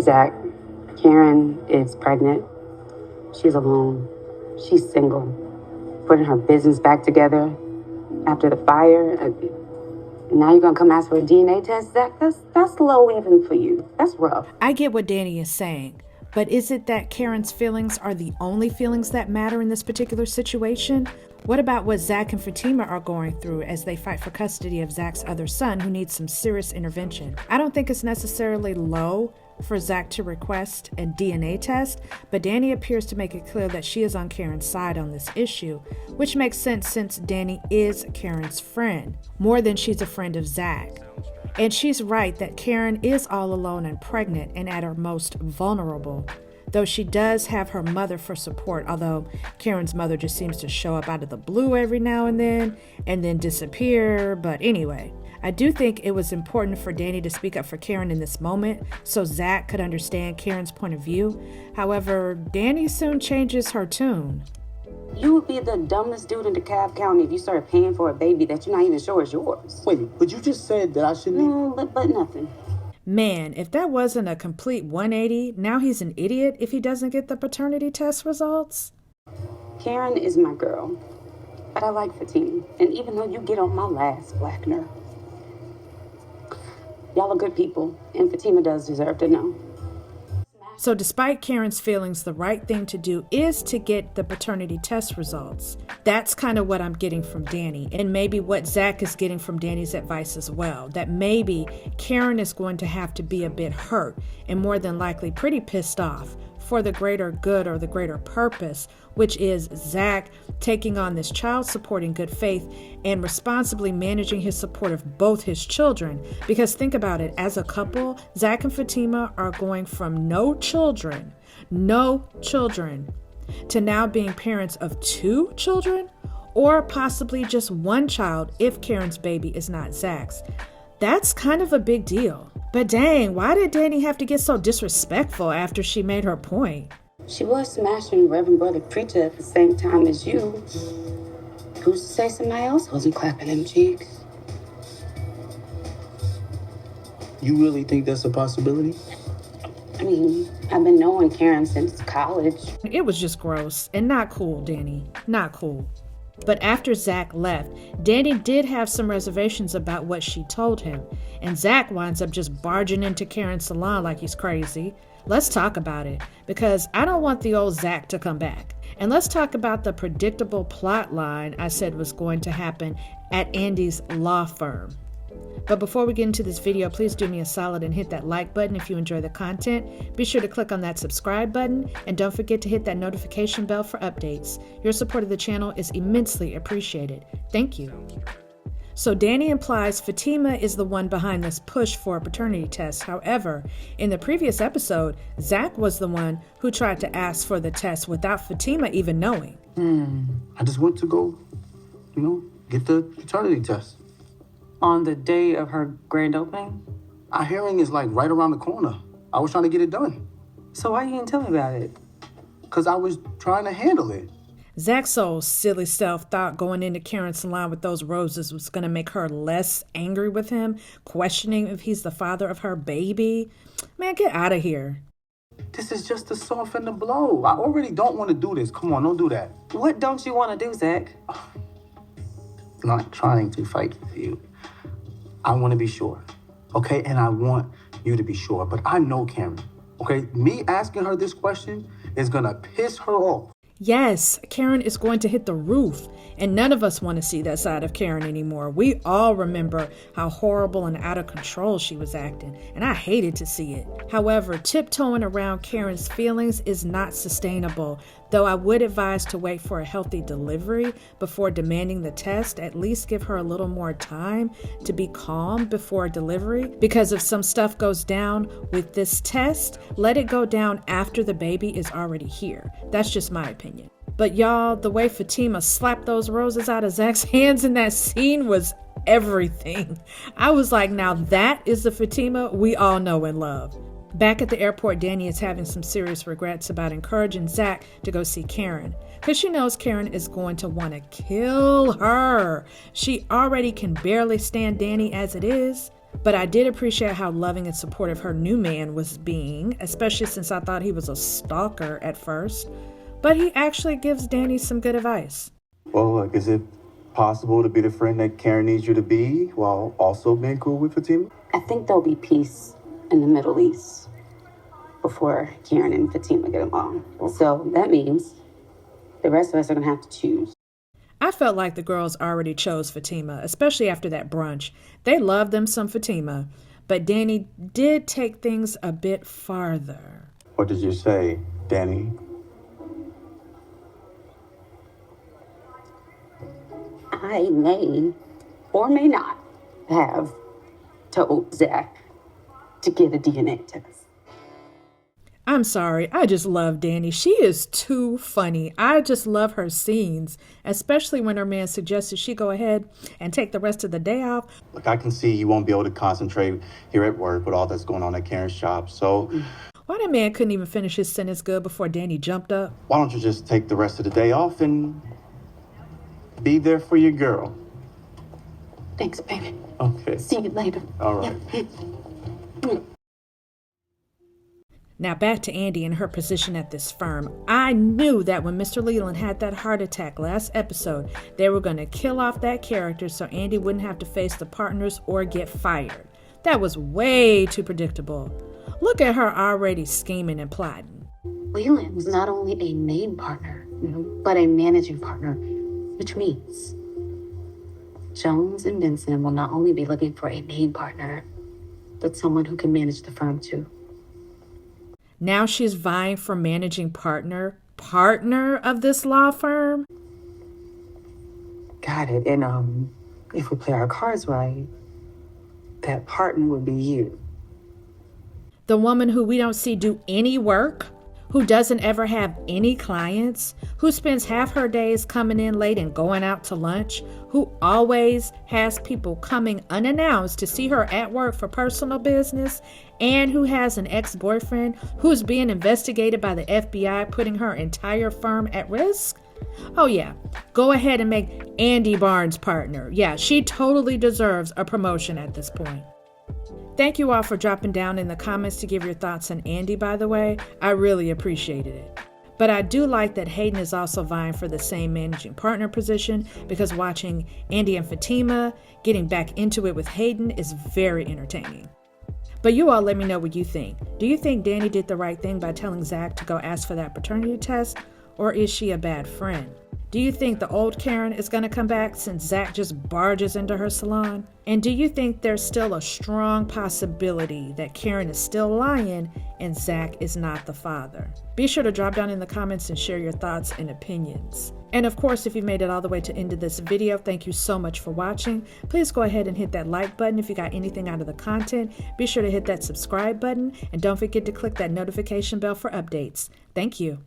Zach, Karen is pregnant. She's alone. She's single. Putting her business back together after the fire. And now you're gonna come ask for a DNA test, Zach? That's low even for you. That's rough. I get what Danny is saying, but is it that Karen's feelings are the only feelings that matter in this particular situation? What about what Zach and Fatima are going through as they fight for custody of Zach's other son who needs some serious intervention? I don't think it's necessarily low for Zach to request a DNA test, but Danny appears to make it clear that she is on Karen's side on this issue, which makes sense since Danny is Karen's friend, more than she's a friend of Zach. And she's right that Karen is all alone and pregnant and at her most vulnerable, though she does have her mother for support, although Karen's mother just seems to show up out of the blue every now and then disappear. But anyway, I do think it was important for Danny to speak up for Karen in this moment so Zach could understand Karen's point of view. However, Danny soon changes her tune. You would be the dumbest dude in DeKalb County if you started paying for a baby that you're not even sure is yours. Wait, but you just said that I shouldn't... No, but nothing. Man, if that wasn't a complete 180, now he's an idiot if he doesn't get the paternity test results. Karen is my girl, but I like Fatima. And even though you get on my last black nerve, y'all are good people, and Fatima does deserve to know. So despite Karen's feelings, the right thing to do is to get the paternity test results. That's kind of what I'm getting from Danny, and maybe what Zach is getting from Danny's advice as well, that maybe Karen is going to have to be a bit hurt and more than likely pretty pissed off for the greater good or the greater purpose, which is Zach taking on this child support in good faith and responsibly managing his support of both his children. Because think about it, as a couple, Zach and Fatima are going from no children, to now being parents of 2 children, or possibly just 1 child if Karen's baby is not Zach's. That's kind of a big deal. But dang, why did Danny have to get so disrespectful after she made her point? She was smashing Reverend Brother Preacher at the same time as you. Who's to say somebody else wasn't clapping them cheeks? You really think that's a possibility? I mean, I've been knowing Karen since college. It was just gross and not cool, Danny. Not cool. But after Zach left, Danny did have some reservations about what she told him, and Zach winds up just barging into Karen's salon like he's crazy. Let's talk about it, because I don't want the old Zach to come back. And let's talk about the predictable plot line I said was going to happen at Andy's law firm. But before we get into this video, please do me a solid and hit that like button if you enjoy the content. Be sure to click on that subscribe button, and don't forget to hit that notification bell for updates. Your support of the channel is immensely appreciated. Thank you. So Danny implies Fatima is the one behind this push for a paternity test. However, in the previous episode, Zach was the one who tried to ask for the test without Fatima even knowing. I just went to go, get the paternity test. On the day of her grand opening? Our hearing is like right around the corner. I was trying to get it done. So why you didn't tell me about it? Because I was trying to handle it. Zach's old silly self thought going into Karen's salon with those roses was going to make her less angry with him, questioning if he's the father of her baby. Man, get out of here. This is just to soften the blow. I already don't want to do this. Come on, don't do that. What don't you want to do, Zach? I'm not trying to fight for you. I want to be sure, okay? And I want you to be sure. But I know Karen, okay? Me asking her this question is going to piss her off. Yes, Karen is going to hit the roof, and none of us want to see that side of Karen anymore. We all remember how horrible and out of control she was acting, and I hated to see it. However, tiptoeing around Karen's feelings is not sustainable, though I would advise to wait for a healthy delivery before demanding the test. At least give her a little more time to be calm before delivery, because if some stuff goes down with this test, let it go down after the baby is already here. That's just my opinion. But y'all, the way Fatima slapped those roses out of Zach's hands in that scene was everything. I was like, now that is the Fatima we all know and love. Back at the airport, Danny is having some serious regrets about encouraging Zach to go see Karen, because she knows Karen is going to want to kill her. She already can barely stand Danny as it is. But I did appreciate how loving and supportive her new man was being, especially since I thought he was a stalker at first. But he actually gives Danny some good advice. Well, look, is it possible to be the friend that Karen needs you to be while also being cool with Fatima? I think there'll be peace in the Middle East before Karen and Fatima get along. So that means the rest of us are going to have to choose. I felt like the girls already chose Fatima, especially after that brunch. They loved them some Fatima, but Danny did take things a bit farther. What did you say, Danny? I may or may not have told Zach to get a DNA test. I'm sorry, I just love Danny. She is too funny. I just love her scenes, especially when her man suggested she go ahead and take the rest of the day off. Look, I can see you won't be able to concentrate here at work with all that's going on at Karen's shop, so Why that man couldn't even finish his sentence good before Danny jumped up? why don't you just take the rest of the day off and be there for your girl? Thanks, baby. Okay. See you later. All right. Now back to Andy and her position at this firm. I knew that when Mr. Leland had that heart attack last episode, they were going to kill off that character so Andy wouldn't have to face the partners or get fired. That was way too predictable. Look at her already scheming and plotting. Leland was not only a main partner, but a managing partner, which means Jones and Benson will not only be looking for a main partner, but someone who can manage the firm too. Now she's vying for managing partner of this law firm? Got it. And if we play our cards right, that partner would be you. The woman who we don't see do any work, who doesn't ever have any clients, who spends half her days coming in late and going out to lunch, who always has people coming unannounced to see her at work for personal business, and who has an ex-boyfriend who's being investigated by the FBI, putting her entire firm at risk? Oh yeah, go ahead and make Andy Barnes partner. Yeah, she totally deserves a promotion at this point. Thank you all for dropping down in the comments to give your thoughts on Andy, by the way. I really appreciated it. But I do like that Hayden is also vying for the same managing partner position, because watching Andy and Fatima getting back into it with Hayden is very entertaining. But you all let me know what you think. Do you think Danny did the right thing by telling Zach to go ask for that paternity test, or is she a bad friend? Do you think the old Karen is going to come back since Zach just barges into her salon? And do you think there's still a strong possibility that Karen is still lying and Zach is not the father? Be sure to drop down in the comments and share your thoughts and opinions. And of course, if you made it all the way to the end of this video, thank you so much for watching. Please go ahead and hit that like button if you got anything out of the content. Be sure to hit that subscribe button and don't forget to click that notification bell for updates. Thank you.